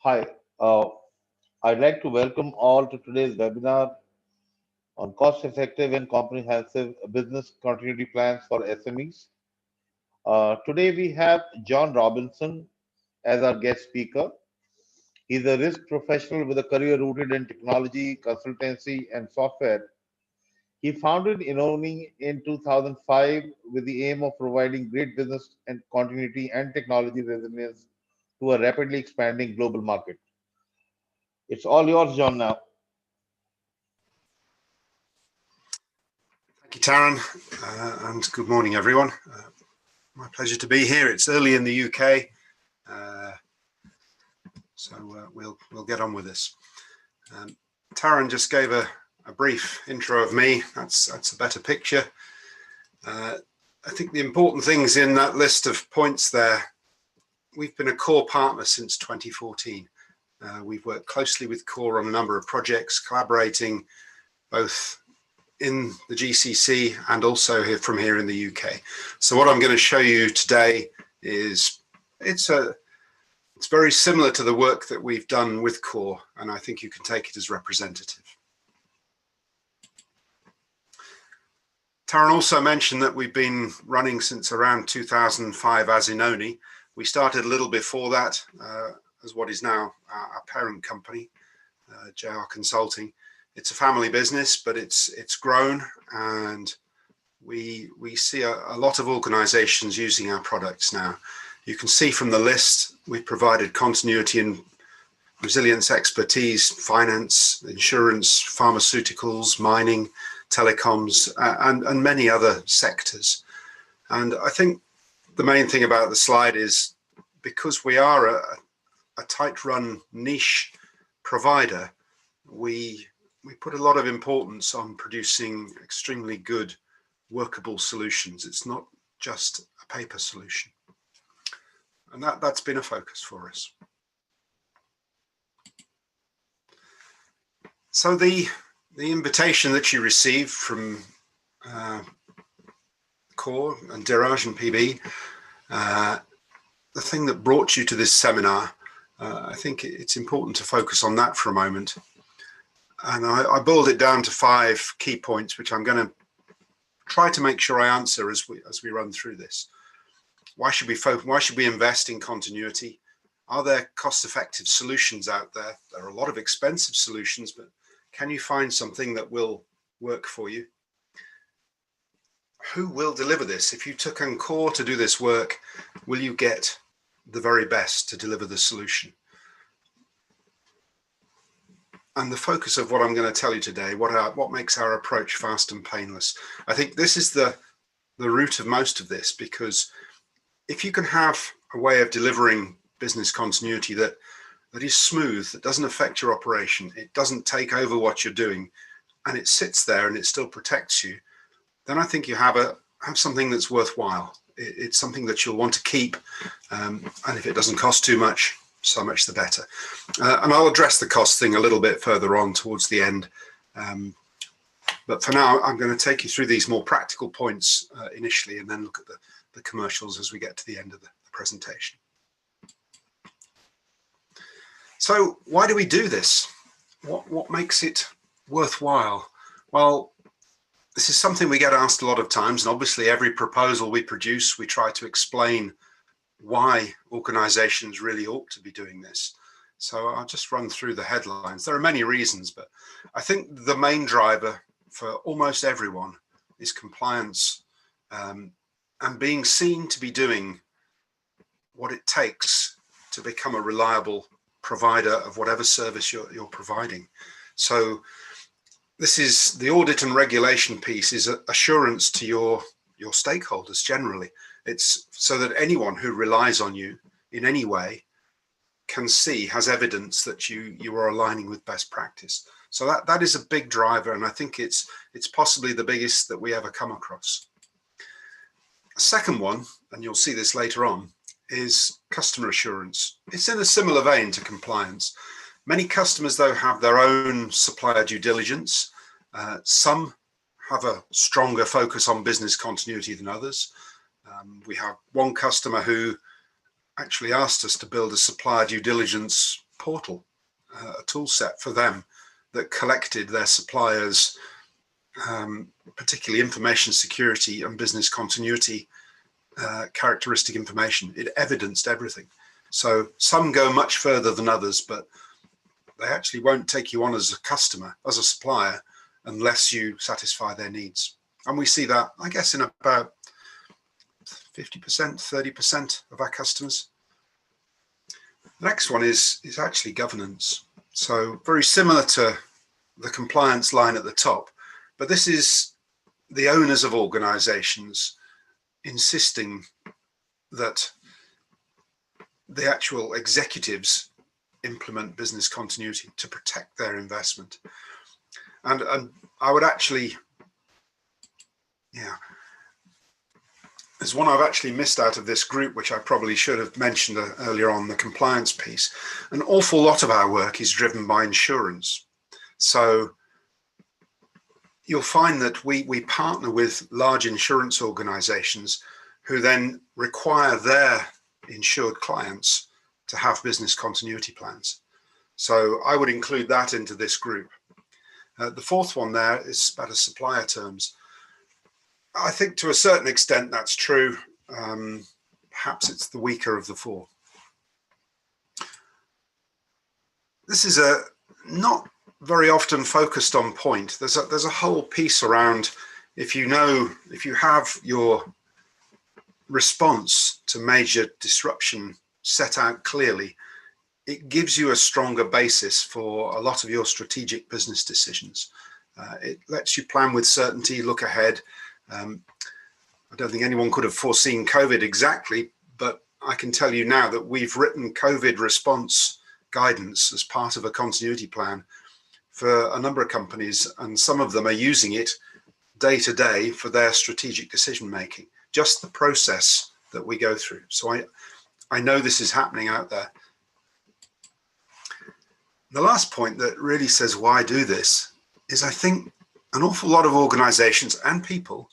Hi, uh, I'd like to welcome all to today's webinar on cost-effective and comprehensive business continuity plans for SMEs. Today we have John Robinson as our guest speaker. He's a risk professional with a career rooted in technology, consultancy, and software. He founded Inoni in 2005 with the aim of providing great business and continuity and technology resilience to a rapidly expanding global market. It's all yours, John, now. Thank you, Taran, and good morning, everyone. My pleasure to be here. It's early in the UK, so we'll get on with this. Taran just gave a brief intro of me. That's a better picture. I think the important things in that list of points there, we've been a core partner since 2014. We've worked closely with core on a number of projects, collaborating both in the GCC and also from here in the UK. So what I'm going to show you today is it's very similar to the work that we've done with core, and I think you can take it as representative. Taran also mentioned that we've been running since around 2005 as Inoni. We started a little before that as what is now our parent company, JR Consulting. It's a family business, but it's grown, and we see a lot of organizations using our products now. You can see from the list, we've provided continuity and resilience expertise, finance, insurance, pharmaceuticals, mining, telecoms, and many other sectors. And I think the main thing about the slide is because we are a tight-run niche provider, we put a lot of importance on producing extremely good workable solutions. It's not just a paper solution. And that's been a focus for us. So the invitation that you received from Core and Diraj and PB, the thing that brought you to this seminar, I think it's important to focus on that for a moment. And I boiled it down to 5 key points, which I'm going to try to make sure I answer as we run through this. Why should we invest in continuity? Are there cost-effective solutions out there? There are a lot of expensive solutions, but can you find something that will work for you? Who will deliver this? If you took on Core to do this work, will you get the very best to deliver the solution? And the focus of what I'm going to tell you today, what makes our approach fast and painless. I think this is the root of most of this, because if you can have a way of delivering business continuity that is smooth, that doesn't affect your operation, it doesn't take over what you're doing, and it sits there and it still protects you, then I think you have something that's worthwhile. It's something that you'll want to keep, and if it doesn't cost too much, so much the better. And I'll address the cost thing a little bit further on towards the end. But for now, I'm going to take you through these more practical points initially, and then look at the commercials as we get to the end of the presentation. So why do we do this? What makes it worthwhile? Well, this is something we get asked a lot of times, and obviously every proposal we produce, we try to explain why organizations really ought to be doing this. So I'll just run through the headlines. There are many reasons, but I think the main driver for almost everyone is compliance, and being seen to be doing what it takes to become a reliable provider of whatever service you're providing. So this is the audit and regulation piece, is assurance to your stakeholders generally. It's so that anyone who relies on you in any way has evidence that you are aligning with best practice. So that is a big driver, and I think it's possibly the biggest that we ever come across. A second one, and you'll see this later on, is customer assurance. It's in a similar vein to compliance. Many customers, though, have their own supplier due diligence. Some have a stronger focus on business continuity than others. We have one customer who actually asked us to build a supplier due diligence portal, a tool set for them that collected their suppliers, particularly information security and business continuity characteristic information. It evidenced everything. So some go much further than others, but they actually won't take you on as a customer, as a supplier, unless you satisfy their needs. And we see that, I guess, in about 50%, 30% of our customers. The next one is actually governance. So very similar to the compliance line at the top, but this is the owners of organizations insisting that the actual executives implement business continuity to protect their investment. And I would actually, there's one I've actually missed out of this group, which I probably should have mentioned earlier on, the compliance piece. An awful lot of our work is driven by insurance. So you'll find that we partner with large insurance organizations who then require their insured clients to have business continuity plans. So I would include that into this group. The fourth one there is about supplier terms. I think to a certain extent that's true. Perhaps it's the weaker of the four. This is a not very often focused on point. There's a whole piece around if you have your response to major disruption set out clearly, it gives you a stronger basis for a lot of your strategic business decisions. It lets you plan with certainty, look ahead. I don't think anyone could have foreseen COVID exactly, but I can tell you now that we've written COVID response guidance as part of a continuity plan for a number of companies, and some of them are using it day to day for their strategic decision making, just the process that we go through. So I know this is happening out there. The last point that really says why do this is I think an awful lot of organizations and people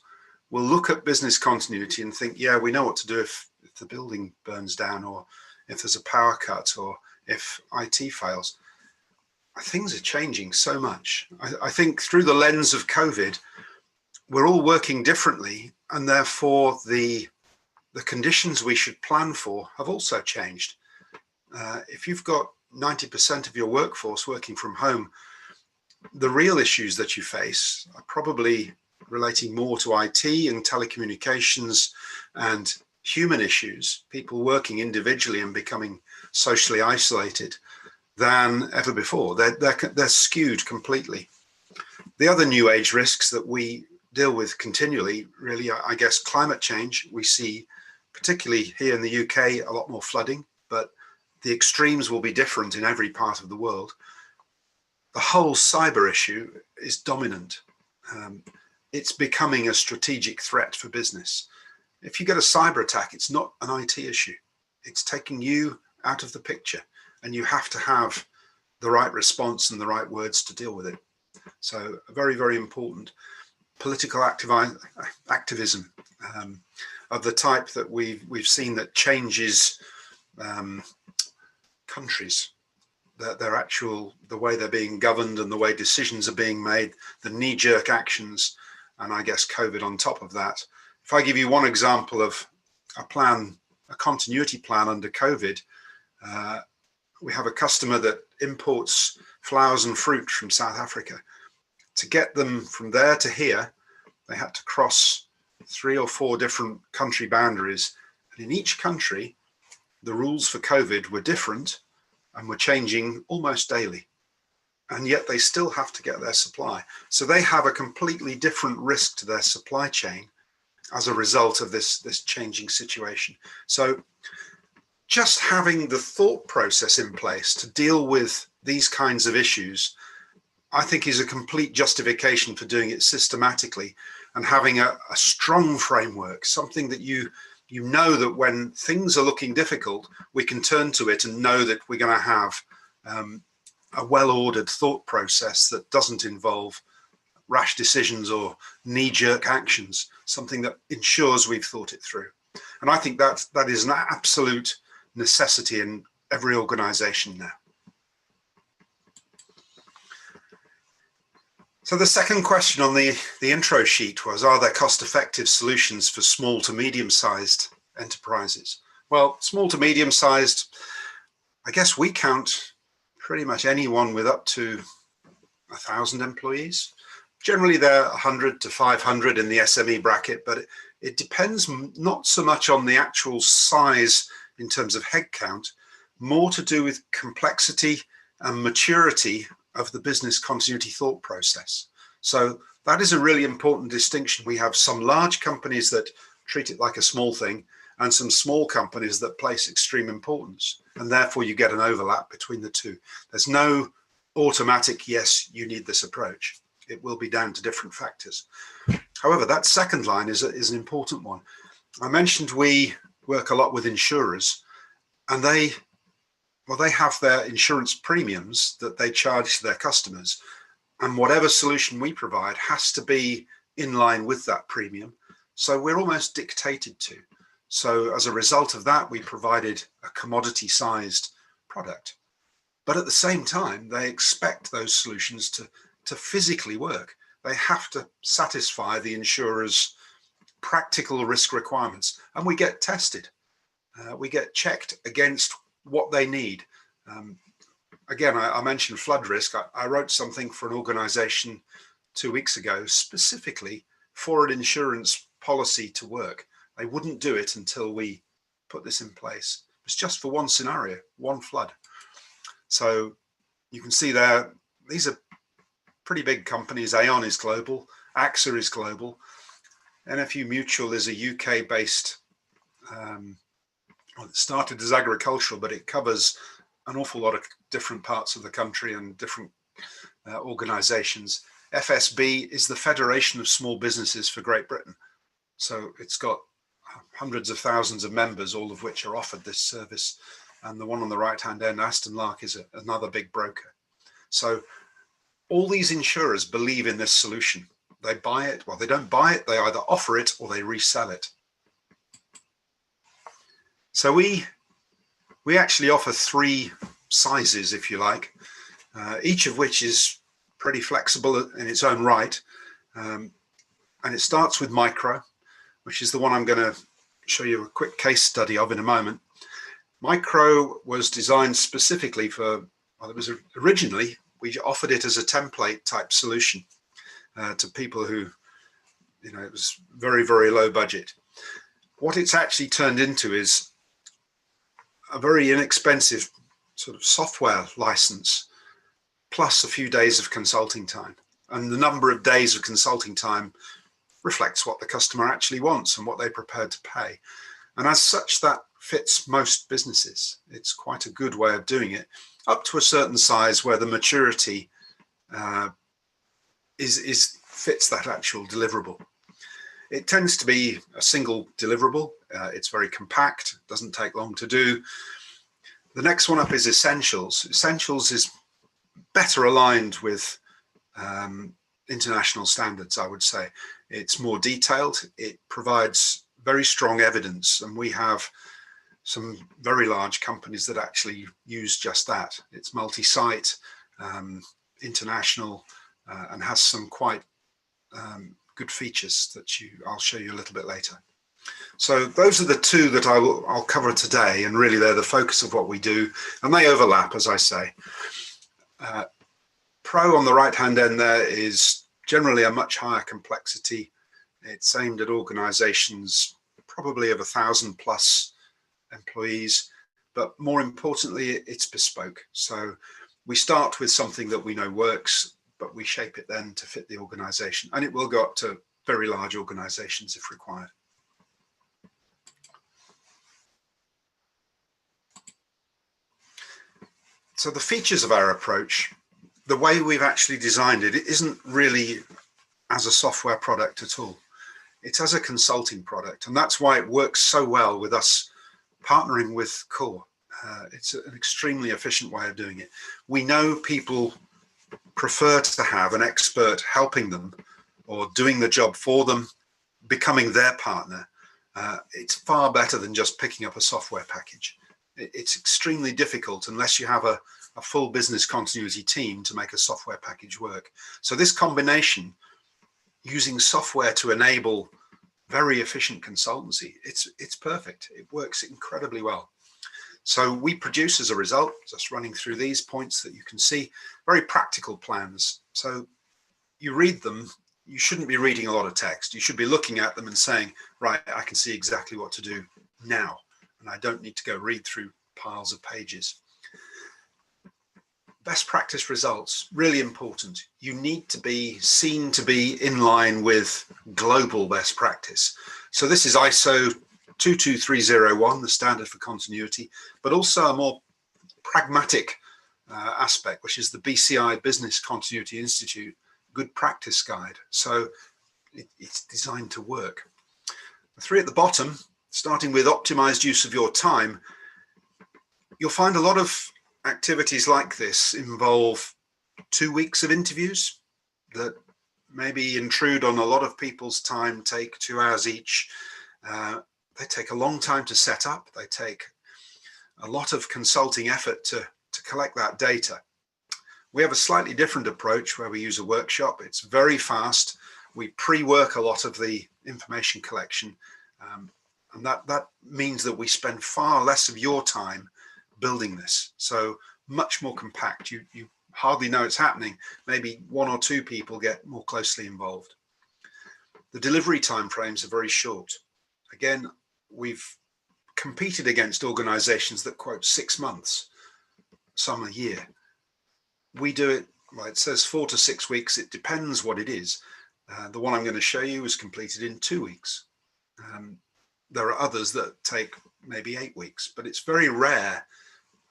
will look at business continuity and think, yeah, we know what to do if the building burns down, or if there's a power cut, or if IT fails. Things are changing so much. I think through the lens of COVID, we're all working differently, and therefore the conditions we should plan for have also changed. If you've got 90% of your workforce working from home, the real issues that you face are probably relating more to IT and telecommunications and human issues, people working individually and becoming socially isolated, than ever before. They're skewed completely. The other new age risks that we deal with continually, really, I guess, climate change. We see, particularly here in the UK, a lot more flooding, but the extremes will be different in every part of the world. The whole cyber issue is dominant. It's becoming a strategic threat for business. If you get a cyber attack, it's not an IT issue. It's taking you out of the picture, and you have to have the right response and the right words to deal with it. So very, very important. Political activism of the type that we've seen that changes countries, the way they're being governed and the way decisions are being made, the knee-jerk actions, and I guess COVID on top of that. If I give you one example of a continuity plan under COVID, we have a customer that imports flowers and fruit from South Africa. To get them from there to here, they had to cross 3 or 4 different country boundaries. And in each country, the rules for COVID were different and were changing almost daily. And yet they still have to get their supply. So they have a completely different risk to their supply chain as a result of this changing situation. So just having the thought process in place to deal with these kinds of issues, I think, is a complete justification for doing it systematically and having a strong framework, something that you know that when things are looking difficult, we can turn to it and know that we're going to have a well-ordered thought process that doesn't involve rash decisions or knee-jerk actions, something that ensures we've thought it through. And I think that is an absolute necessity in every organization now. So the second question on the intro sheet was, are there cost-effective solutions for small to medium-sized enterprises? Well, small to medium-sized, I guess we count pretty much anyone with up to 1,000 employees. Generally, they're 100 to 500 in the SME bracket, but it depends not so much on the actual size in terms of headcount, more to do with complexity and maturity of the business continuity thought process. So that is a really important distinction. We have some large companies that treat it like a small thing and some small companies that place extreme importance, and therefore you get an overlap between the two. There's no automatic, yes, you need this approach. It will be down to different factors. However, that second line is an important one. I mentioned we work a lot with insurers, and they have their insurance premiums that they charge to their customers, and whatever solution we provide has to be in line with that premium. So we're almost dictated to. So as a result of that, we provided a commodity-sized product. But at the same time, they expect those solutions to physically work. They have to satisfy the insurer's practical risk requirements, and we get tested. We get checked against what they need. Again, I mentioned flood risk. I wrote something for an organization 2 weeks ago specifically for an insurance policy to work. They wouldn't do it until we put this in place. It was just for one scenario, one flood. So you can see there, these are pretty big companies. Aon is global, AXA is global, NFU Mutual is a UK-based, well, it started as agricultural, but it covers an awful lot of different parts of the country and different organizations. FSB is the Federation of Small Businesses for Great Britain. So it's got hundreds of thousands of members, all of which are offered this service. And the one on the right-hand end, Aston Lark, is another big broker. So all these insurers believe in this solution. They buy it. Well, they don't buy it. They either offer it or they resell it. So we actually offer 3 sizes, if you like, each of which is pretty flexible in its own right. And it starts with micro, which is the one I'm going to show you a quick case study of in a moment. Micro was designed specifically for, well, it was originally, we offered it as a template type solution to people who, you know, it was very, very low budget. What it's actually turned into is a very inexpensive sort of software license, plus a few days of consulting time. And the number of days of consulting time reflects what the customer actually wants and what they're prepared to pay. And as such, that fits most businesses. It's quite a good way of doing it, up to a certain size where the maturity fits that actual deliverable. It tends to be a single deliverable. It's very compact, doesn't take long to do. The next one up is Essentials. Essentials is better aligned with international standards, I would say. It's more detailed. It provides very strong evidence, and we have some very large companies that actually use just that. It's multi-site, international, and has some quite good features that I'll show you a little bit later. So those are the 2 that I'll cover today, and really they're the focus of what we do, and they overlap, as I say. Pro on the right-hand end there is generally a much higher complexity. It's aimed at organizations probably of 1,000 plus employees, but more importantly, it's bespoke. So we start with something that we know works, but we shape it then to fit the organization, and it will go up to very large organizations if required. So the features of our approach, the way we've actually designed it, it isn't really as a software product at all. It's as a consulting product, and that's why it works so well with us partnering with Core. It's an extremely efficient way of doing it. We know people prefer to have an expert helping them or doing the job for them, becoming their partner. It's far better than just picking up a software package. It's extremely difficult unless you have a a full business continuity team to make a software package work. So this combination, using software to enable very efficient consultancy, it's perfect. It works incredibly well. So we produce, as a result, just running through these points that you can see, very practical plans. So you read them, you shouldn't be reading a lot of text. You should be looking at them and saying, right, I can see exactly what to do now, and I don't need to go read through piles of pages. Best practice results, really important. You need to be seen to be in line with global best practice. So this is ISO 22301, the standard for continuity, but also a more pragmatic aspect, which is the BCI Business Continuity Institute Good Practice Guide. So it's designed to work. The three at the bottom, starting with optimized use of your time, you'll find a lot of activities like this involve 2 weeks of interviews that maybe intrude on a lot of people's time, take 2 hours each. They take a long time to set up. They take a lot of consulting effort to collect that data. We have a slightly different approach where we use a workshop. It's very fast. We pre-work a lot of the information collection. And that means that we spend far less of your time building this. So much more compact. You hardly know it's happening. Maybe 1 or 2 people get more closely involved. The delivery timeframes are very short. Again, we've competed against organizations that quote 6 months, some a year. We do it, well, it says 4 to 6 weeks. It depends what it is. The one I'm going to show you was completed in 2 weeks. There are others that take maybe 8 weeks, but it's very rare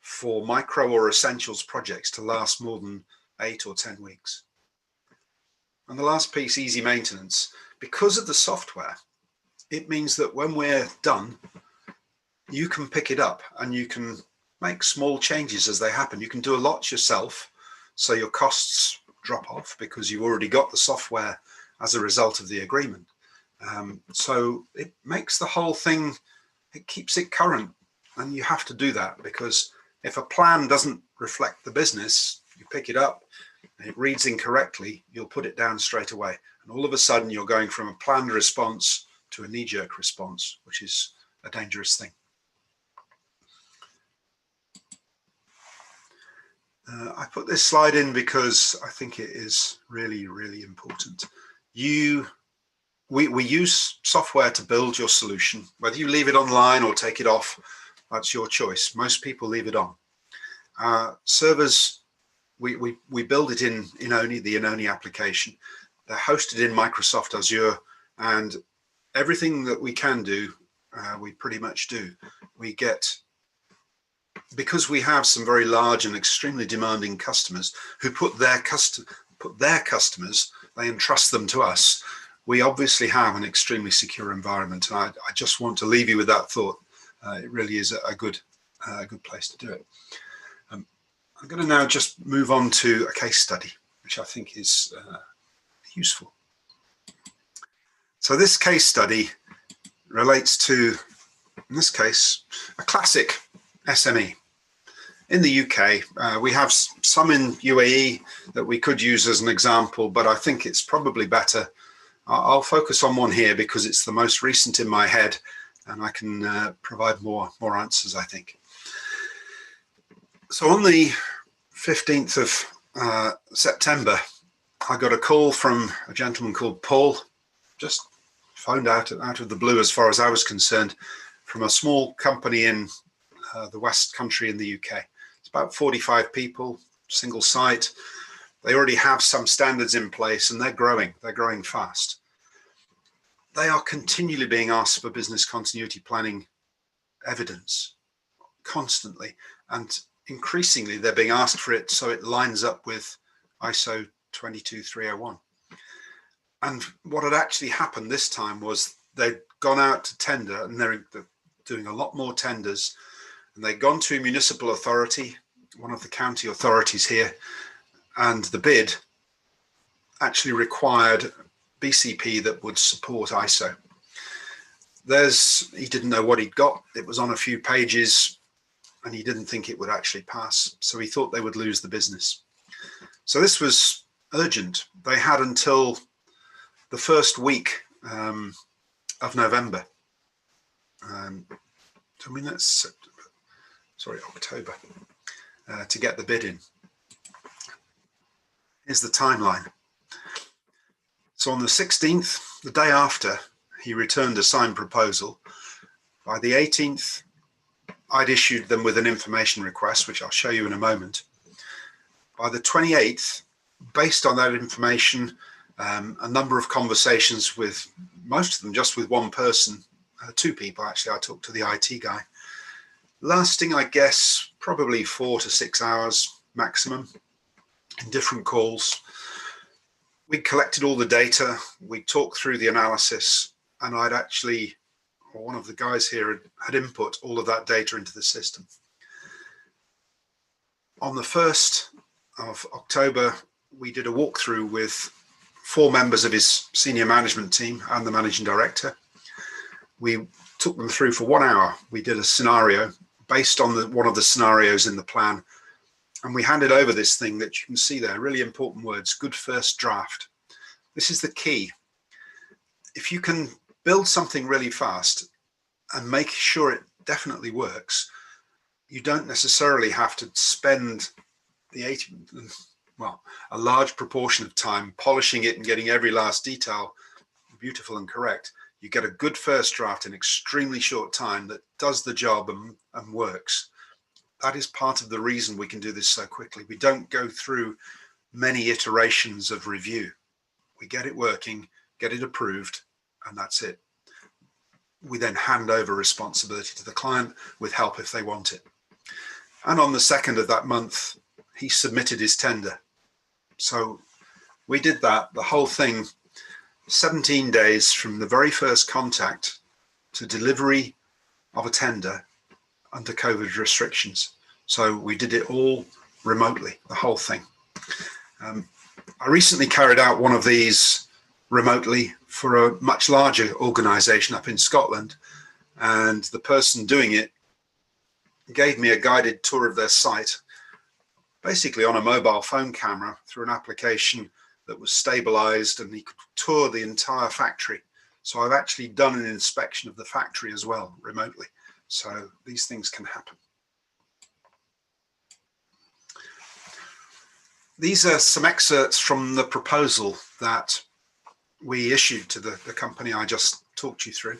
for micro or essentials projects to last more than 8 or 10 weeks. And the last piece, easy maintenance. Because of the software, it means that when we're done, you can pick it up and you can make small changes as they happen. You can do a lot yourself, so your costs drop off because you've already got the software as a result of the agreement. So it makes the whole thing, it keeps it current, and you have to do that because if a plan doesn't reflect the business, you pick it up and it reads incorrectly, you'll put it down straight away. And all of a sudden you're going from a planned response to a knee-jerk response, which is a dangerous thing. I put this slide in because I think it is really, really important. We use software to build your solution. Whether you leave it online or take it off, that's your choice. Most people leave it on. Servers, we build it in Inoni, the Inoni application. They're hosted in Microsoft Azure, and everything that we can do, we pretty much do. We get, because we have some very large and extremely demanding customers who put their customers, they entrust them to us. We obviously have an extremely secure environment, and I just want to leave you with that thought. It really is a good place to do it. I'm going to now just move on to a case study, which I think is useful. So this case study relates to, in this case, a classic SME. In the UK, we have some in UAE that we could use as an example, but I think it's probably better. I'll focus on one here because it's the most recent in my head, and I can provide more answers, I think. So on the 15th of September, I got a call from a gentleman called Paul, just phoned out of the blue as far as I was concerned, from a small company in the West Country in the UK. It's about 45 people, single site. They already have some standards in place and they're growing fast. They are continually being asked for business continuity planning evidence constantly, and increasingly they're being asked for it so it lines up with ISO 22301. And what had actually happened this time was they'd gone out to tender, and they're doing a lot more tenders, and they'd gone to a municipal authority, one of the county authorities here, and the bid actually required BCP that would support ISO. He didn't know what he'd got. It was on a few pages. and he didn't think it would actually pass. So he thought they would lose the business. So this was urgent. They had until the first week of November. I mean, that's October, to get the bid in. Here's the timeline. So on the 16th, the day after, he returned a signed proposal. By the 18th, I'd issued them with an information request, which I'll show you in a moment. By the 28th, based on that information, a number of conversations with most of them just with one person, two people actually. I talked to the IT guy, lasting, I guess, probably 4 to 6 hours maximum in different calls. We collected all the data, we talked through the analysis, and I'd actually, or one of the guys here had input all of that data into the system. On the 1st of October, we did a walkthrough with 4 members of his senior management team and the managing director. We took them through for 1 hour. We did a scenario based on one of the scenarios in the plan. And we handed over this thing that you can see there, really important words, good first draft. This is the key. If you can build something really fast and make sure it definitely works, you don't necessarily have to spend a large proportion of time polishing it and getting every last detail beautiful and correct. You get a good first draft in extremely short time that does the job and works. That is part of the reason we can do this so quickly. We don't go through many iterations of review. We get it working, get it approved, and that's it. We then hand over responsibility to the client with help if they want it. And on the 2nd of that month, he submitted his tender. So we did that, the whole thing, 17 days from the very first contact to delivery of a tender under COVID restrictions. So we did it all remotely, the whole thing. I recently carried out one of these remotely for a much larger organization up in Scotland, and the person doing it gave me a guided tour of their site, basically on a mobile phone camera through an application that was stabilized, and he could tour the entire factory. So I've actually done an inspection of the factory as well remotely. So these things can happen. These are some excerpts from the proposal that we issued to the company I just talked you through.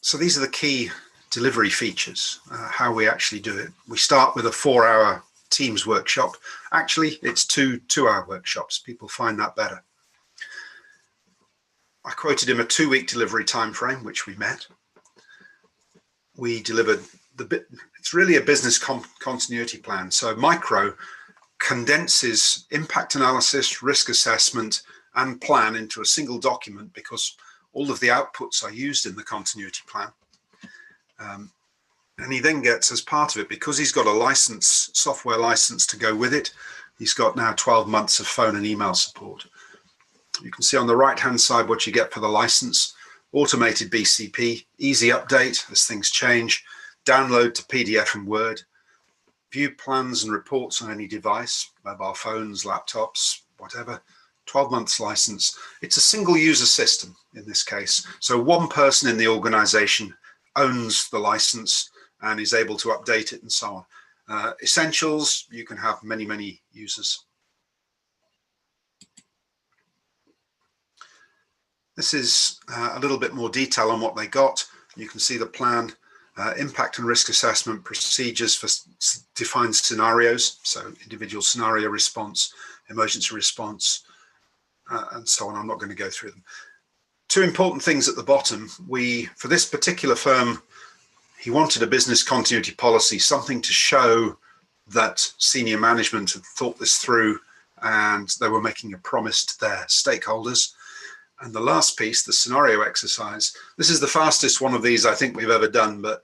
So these are the key delivery features, how we actually do it. We start with a 4-hour Teams workshop. Actually, it's 2-hour workshops. People find that better. I quoted him a 2-week delivery time frame, which we met. We delivered it's really a business continuity plan. So micro condenses impact analysis, risk assessment, and plan into a single document because all of the outputs are used in the continuity plan. And he then gets, as part of it, because he's got a software license to go with it, he's got now 12 months of phone and email support. You can see on the right-hand side what you get for the license: automated BCP, easy update as things change, download to PDF and Word, view plans and reports on any device, mobile phones, laptops, whatever, 12 months license. It's a single user system in this case. So one person in the organization owns the license and is able to update it and so on. Essentials, you can have many, many users. This is a little bit more detail on what they got. You can see the plan, impact and risk assessment procedures for defined scenarios. So individual scenario response, emergency response, and so on. I'm not going to go through them. 2 important things at the bottom. For this particular firm, he wanted a business continuity policy, something to show that senior management had thought this through and they were making a promise to their stakeholders. And the last piece, the scenario exercise, this is the fastest one of these I think we've ever done. But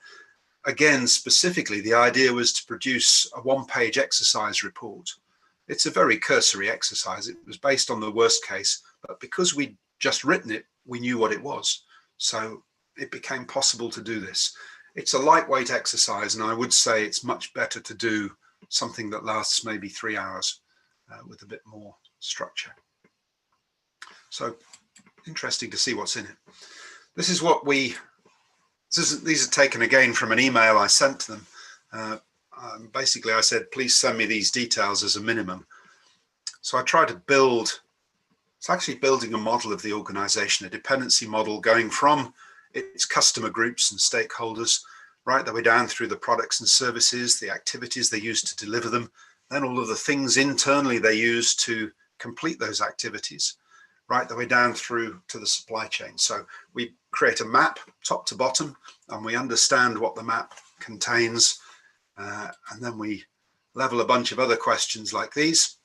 again, specifically, the idea was to produce a 1-page exercise report. It's a very cursory exercise. It was based on the worst case, but because we'd just written it, we knew what it was. So it became possible to do this. It's a lightweight exercise, and I would say it's much better to do something that lasts maybe 3 hours with a bit more structure. So interesting to see what's in it. This is what these are taken again from an email I sent to them. Basically, I said, please send me these details as a minimum. So I try to build, it's actually building a model of the organization, a dependency model going from its customer groups and stakeholders right the way down through the products and services, the activities they use to deliver them, then all of the things internally they use to complete those activities, right the way down through to the supply chain. So we create a map top to bottom, and we understand what the map contains, and then we level a bunch of other questions like these.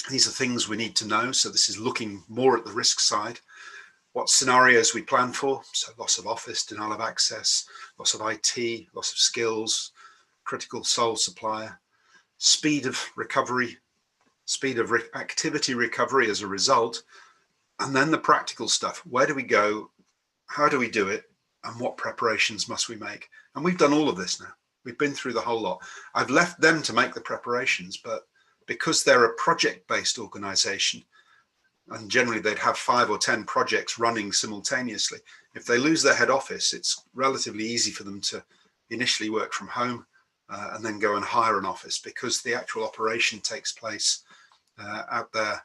These are things we need to know. So this is looking more at the risk side. What scenarios we plan for, so loss of office, denial of access, loss of IT, loss of skills, critical sole supplier, speed of recovery, speed of activity recovery as a result, and then the practical stuff. Where do we go? How do we do it? And what preparations must we make? And we've done all of this now. We've been through the whole lot. I've left them to make the preparations, but because they're a project-based organization, and generally they'd have 5 or 10 projects running simultaneously, if they lose their head office, it's relatively easy for them to initially work from home and then go and hire an office, because the actual operation takes place out there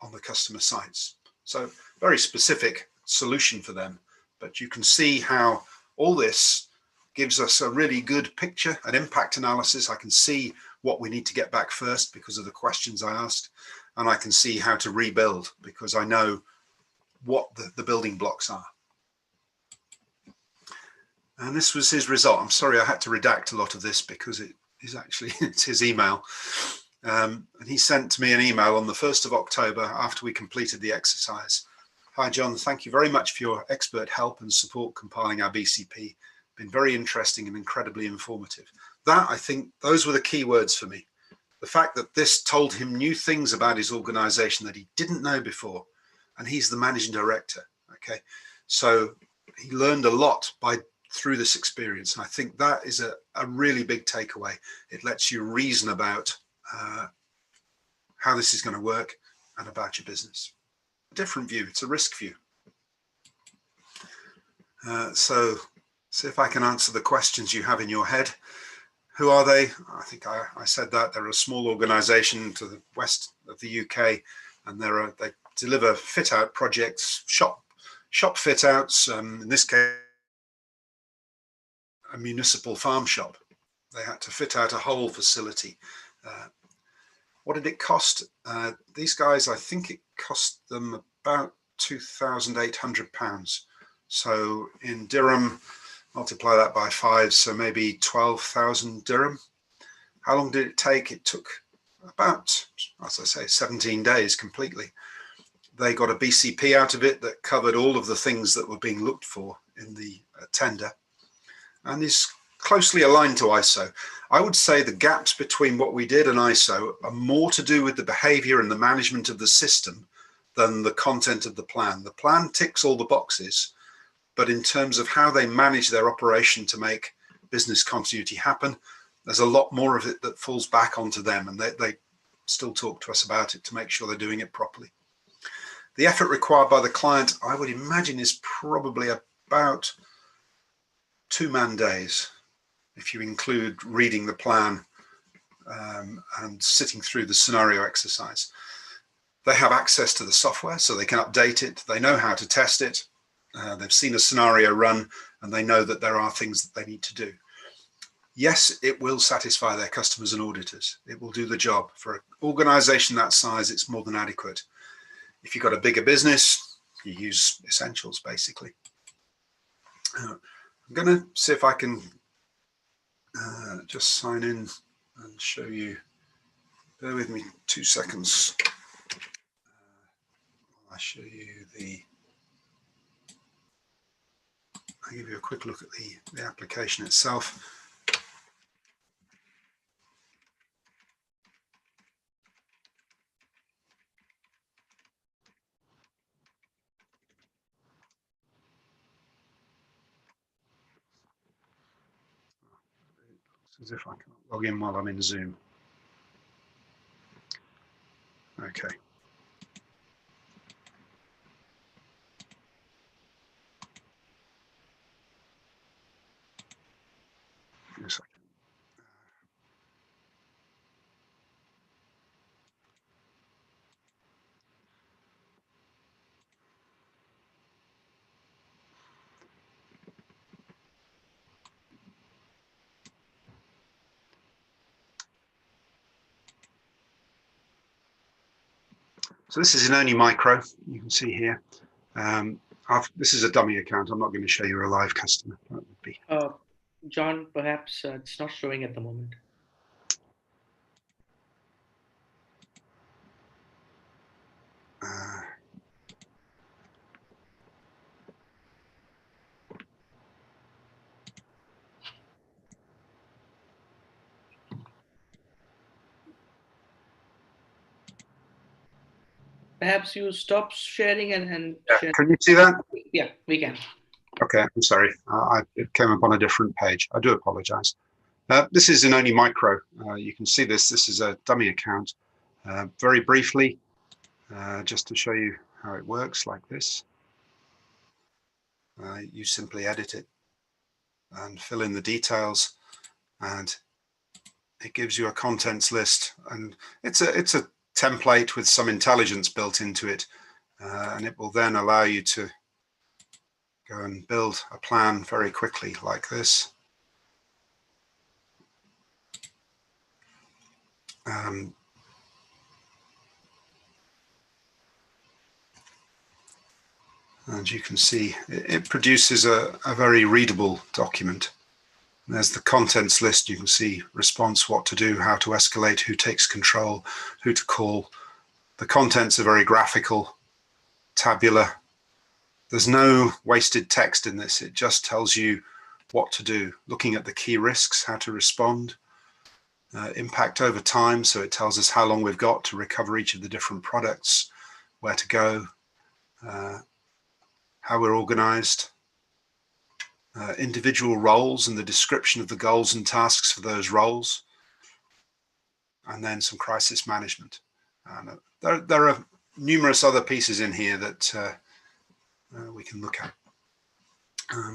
on the customer sites. So very specific solution for them, but you can see how all this gives us a really good picture, an impact analysis. I can see what we need to get back first because of the questions I asked, and I can see how to rebuild because I know what the building blocks are. And this was his result. I'm sorry I had to redact a lot of this because it is actually, it's his email. And he sent to me an email on the 1st of October after we completed the exercise. Hi, John. Thank you very much for your expert help and support compiling our BCP. Been very interesting and incredibly informative. That, I think, those were the key words for me. The fact that this told him new things about his organization that he didn't know before. And he's the managing director. Okay. So he learned a lot through this experience. And I think that is a really big takeaway. It lets you reason about how this is going to work and about your business. A different view. It's a risk view. So see if I can answer the questions you have in your head. Who are they? I think I said that. They're a small organization to the west of the UK, and they deliver fit out projects, shop fit outs. In this case, a municipal farm shop. They had to fit out a whole facility. What did it cost? These guys, I think it cost them about £2,800. So in dirham, multiply that by 5, so maybe 12,000 dirham. How long did it take? It took about, as I say, 17 days completely. They got a BCP out of it that covered all of the things that were being looked for in the tender, and is closely aligned to ISO. I would say the gaps between what we did and ISO are more to do with the behavior and the management of the system than the content of the plan. The plan ticks all the boxes, but in terms of how they manage their operation to make business continuity happen, there's a lot more of it that falls back onto them, and they still talk to us about it to make sure they're doing it properly. The effort required by the client, I would imagine, is probably about 2 man days, if you include reading the plan and sitting through the scenario exercise. They have access to the software, so they can update it. They know how to test it. They've seen a scenario run, and they know that there are things that they need to do. Yes, it will satisfy their customers and auditors. It will do the job. For an organization that size, it's more than adequate. If you've got a bigger business, you use essentials, basically. I'm going to see if I can just sign in and show you. Bear with me 2 seconds. I'll show you I'll give you a quick look at the application itself. as if I can log in while I'm in Zoom. Okay. Yes. So this is in only micro. You can see here. This is a dummy account. I'm not going to show you a live customer. That would be. John, perhaps it's not showing at the moment. Perhaps you stop sharing and Yeah. share. Can you see that? Yeah, we can. Okay, I'm sorry. It came up on a different page. I do apologize. This is in only micro. You can see this. This is a dummy account. Very briefly, just to show you how it works like this. You simply edit it and fill in the details, and it gives you a contents list. And it's a template with some intelligence built into it, and it will then allow you to go and build a plan very quickly like this. And you can see it produces a very readable document. There's the contents list. You can see response, what to do, how to escalate, who takes control, who to call. The contents are very graphical, tabular. There's no wasted text in this. It just tells you what to do, looking at the key risks, how to respond, impact over time. So it tells us how long we've got to recover each of the different products, where to go, how we're organized, individual roles and the description of the goals and tasks for those roles, and then some crisis management. There are numerous other pieces in here that we can look at. Let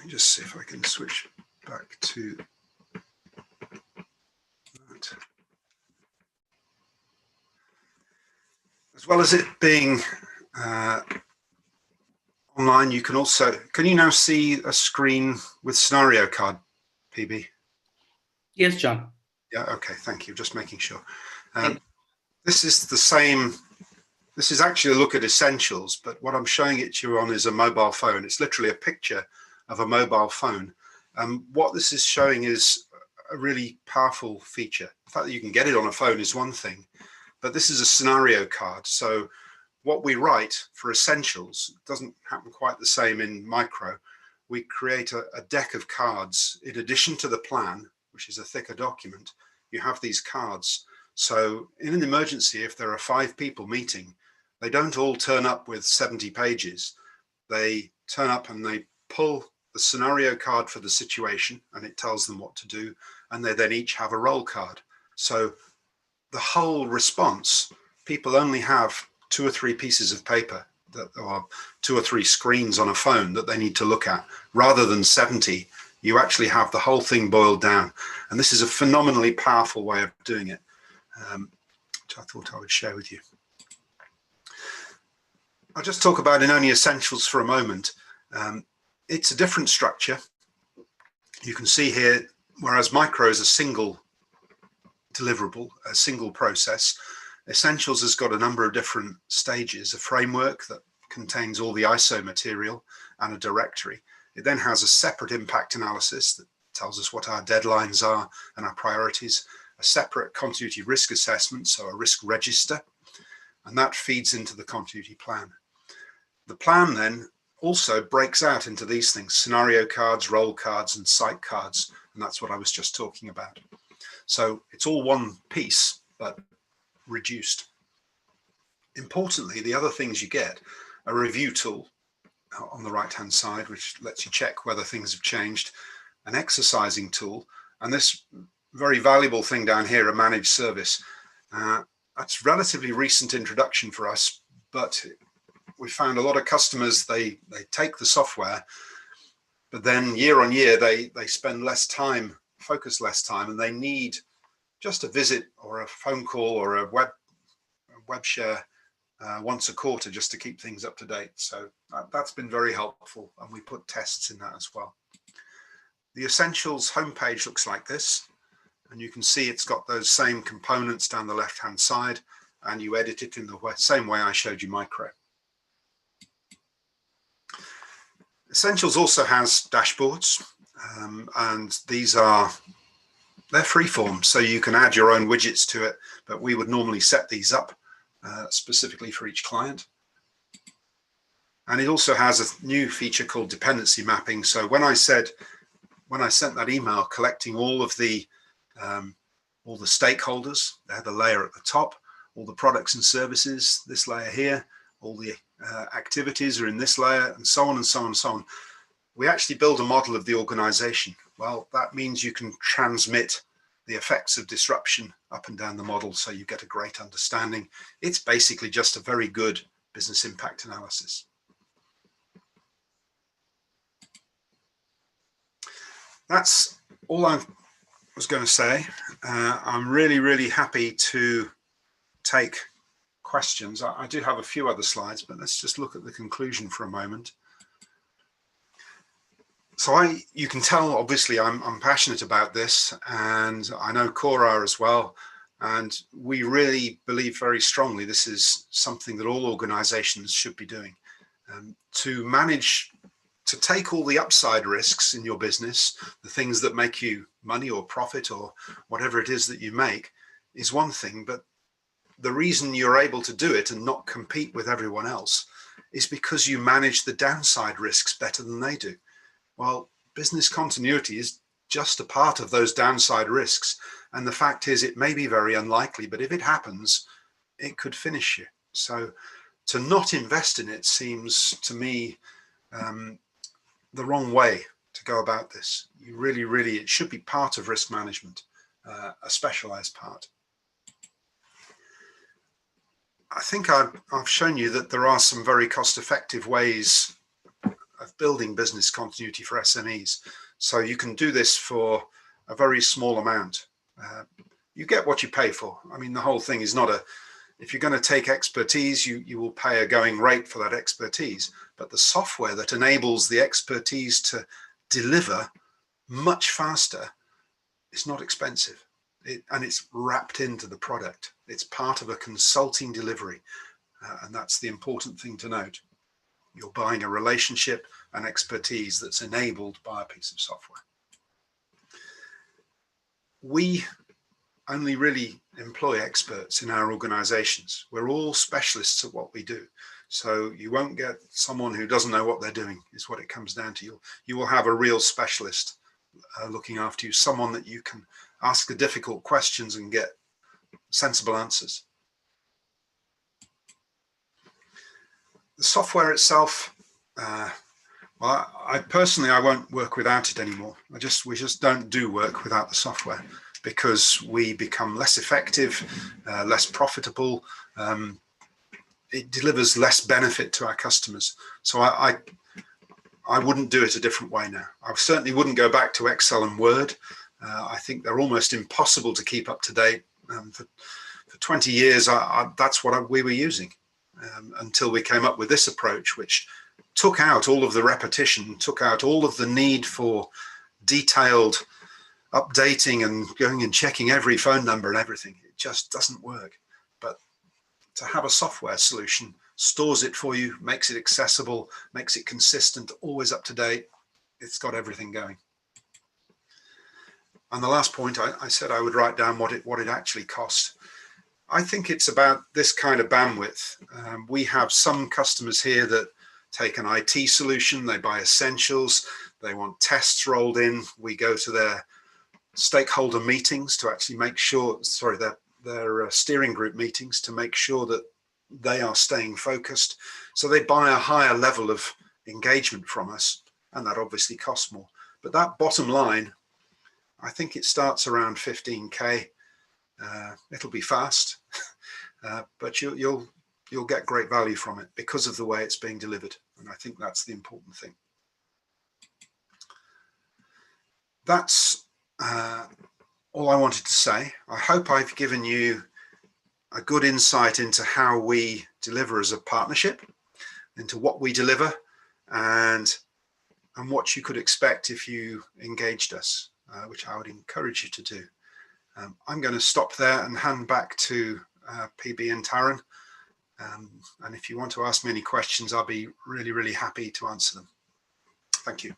me just see if I can switch back to that. As well as it being online, you can also, can you now see a screen with scenario card, PB? Yes, John. Yeah, okay, thank you. Just making sure. This is the same, this is actually a look at essentials, but what I'm showing it to you on is a mobile phone. It's literally a picture of a mobile phone. What this is showing is a really powerful feature. The fact that you can get it on a phone is one thing, but this is a scenario card. So what we write for essentials doesn't happen quite the same in micro. We create a deck of cards in addition to the plan, which is a thicker document. You have these cards. So in an emergency, if there are 5 people meeting, they don't all turn up with 70 pages. They turn up and they pull the scenario card for the situation, and it tells them what to do. And they then each have a role card. So the whole response, people only have 2 or 3 pieces of paper that are 2 or 3 screens on a phone that they need to look at. Rather than 70, you actually have the whole thing boiled down. And this is a phenomenally powerful way of doing it, which I thought I would share with you. I'll just talk about in only essentials for a moment. It's a different structure. You can see here, whereas micro is a single deliverable, a single process, essentials has got a number of different stages, a framework that contains all the ISO material and a directory. It then has a separate impact analysis that tells us what our deadlines are and our priorities, a separate continuity risk assessment, so a risk register, and that feeds into the continuity plan. The plan then also breaks out into these things: scenario cards, role cards, and site cards, and that's what I was just talking about. So it's all one piece, but reduced. Importantly, the other things you get: a review tool, on the right-hand side, which lets you check whether things have changed, an exercising tool, and this very valuable thing down here, a managed service. That's relatively recent introduction for us, but we found a lot of customers, they take the software, but then year on year, they spend less time, focus less time, and they need just a visit or a phone call or a web share once a quarter just to keep things up to date. So that's been very helpful, and we put tests in that as well. The Essentials homepage looks like this, and you can see it's got those same components down the left-hand side, and you edit it in the same way I showed you Micro. Essentials also has dashboards, and they're freeform, so you can add your own widgets to it, but we would normally set these up specifically for each client. And it also has a new feature called Dependency Mapping. So when I sent that email collecting all the stakeholders, they had the layer at the top, all the products and services, this layer here, all the activities are in this layer, and so on and so on and so on. We actually build a model of the organization. Well, that means you can transmit the effects of disruption up and down the model, so you get a great understanding. It's basically just a very good business impact analysis. That's all I was going to say. I'm really, really happy to take questions. I do have a few other slides, but let's just look at the conclusion for a moment. So you can tell, obviously, I'm passionate about this, and I know Cora are as well. And we really believe very strongly this is something that all organizations should be doing. To manage, to take all the upside risks in your business, the things that make you money or profit or whatever it is that you make, is one thing. But the reason you're able to do it and not compete with everyone else is because you manage the downside risks better than they do. Well, business continuity is just a part of those downside risks. And the fact is, it may be very unlikely, but if it happens, it could finish you. So to not invest in it seems to me the wrong way to go about this. You really, really, it should be part of risk management, a specialized part. I think I've shown you that there are some very cost-effective ways of building business continuity for SMEs. So you can do this for a very small amount. You get what you pay for. I mean, the whole thing is not if you're going to take expertise, you will pay a going rate for that expertise. But the software that enables the expertise to deliver much faster is not expensive. And it's wrapped into the product. It's part of a consulting delivery. And that's the important thing to note. You're buying a relationship and expertise that's enabled by a piece of software. We only really employ experts in our organizations. We're all specialists at what we do. So you won't get someone who doesn't know what they're doing, is what it comes down to. You will have a real specialist looking after you, someone that you can ask the difficult questions and get sensible answers. The software itself, well, I personally won't work without it anymore. We just don't do work without the software, because we become less effective, less profitable. It delivers less benefit to our customers. So I wouldn't do it a different way now. I certainly wouldn't go back to Excel and Word. I think they're almost impossible to keep up to date. For 20 years, that's what we were using until we came up with this approach, which took out all of the repetition, took out all of the need for detailed updating and going and checking every phone number and everything. It just doesn't work. But to have a software solution, stores it for you, makes it accessible, makes it consistent, always up to date. It's got everything going. And the last point, I said I would write down what it actually costs. I think it's about this kind of bandwidth. We have some customers here that take an IT solution, they buy Essentials, they want tests rolled in. We go to their stakeholder meetings to actually make sure, their steering group meetings to make sure that they are staying focused. So they buy a higher level of engagement from us, and that obviously costs more. But that bottom line, I think it starts around 15K. It'll be fast, but you'll get great value from it because of the way it's being delivered, and I think that's the important thing. That's all I wanted to say. I hope I've given you a good insight into how we deliver as a partnership, into what we deliver, and what you could expect if you engaged us, which I would encourage you to do. I'm going to stop there and hand back to PB and Taryn. And if you want to ask me any questions, I'll be really, really happy to answer them. Thank you.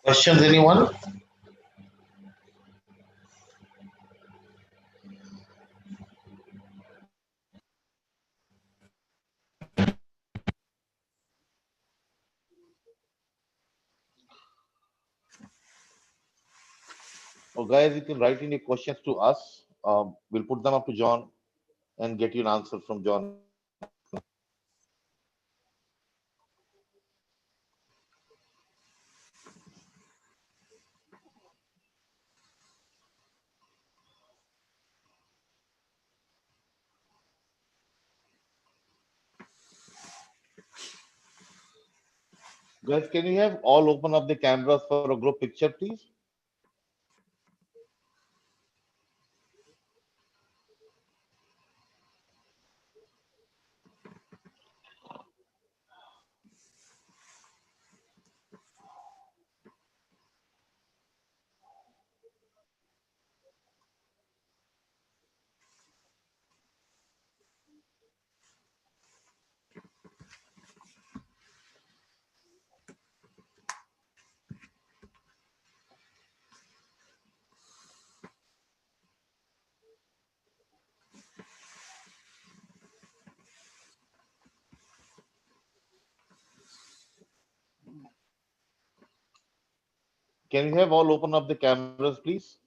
Questions, anyone? Oh, guys, you can write in your questions to us. We'll put them up to John and get you an answer from John. Guys, can you have all open up the cameras for a group picture, please? Can you have all open up the cameras, please?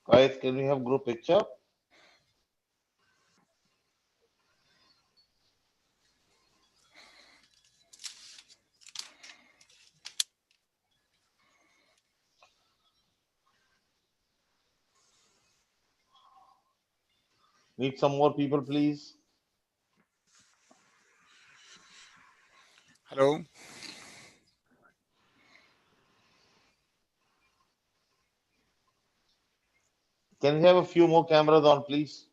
Guys, can we have group picture? Need some more people, please. Hello. Can we have a few more cameras on, please?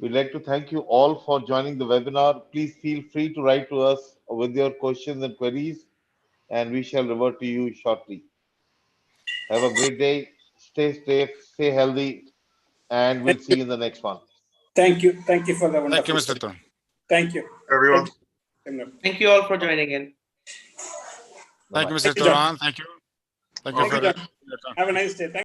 We'd like to thank you all for joining the webinar. Please feel free to write to us with your questions and queries, and we shall revert to you shortly. Have a great day. Stay safe, stay healthy, and we'll see you in the next one. Thank you. Thank you for the wonderful. Thank you, Mr. Tom. Thank you. Everyone. Thank you all for joining in. Thank you, Mr. Thank you, John. Turan. Thank you. Thank you Thank you, for John. Have a nice day. Thank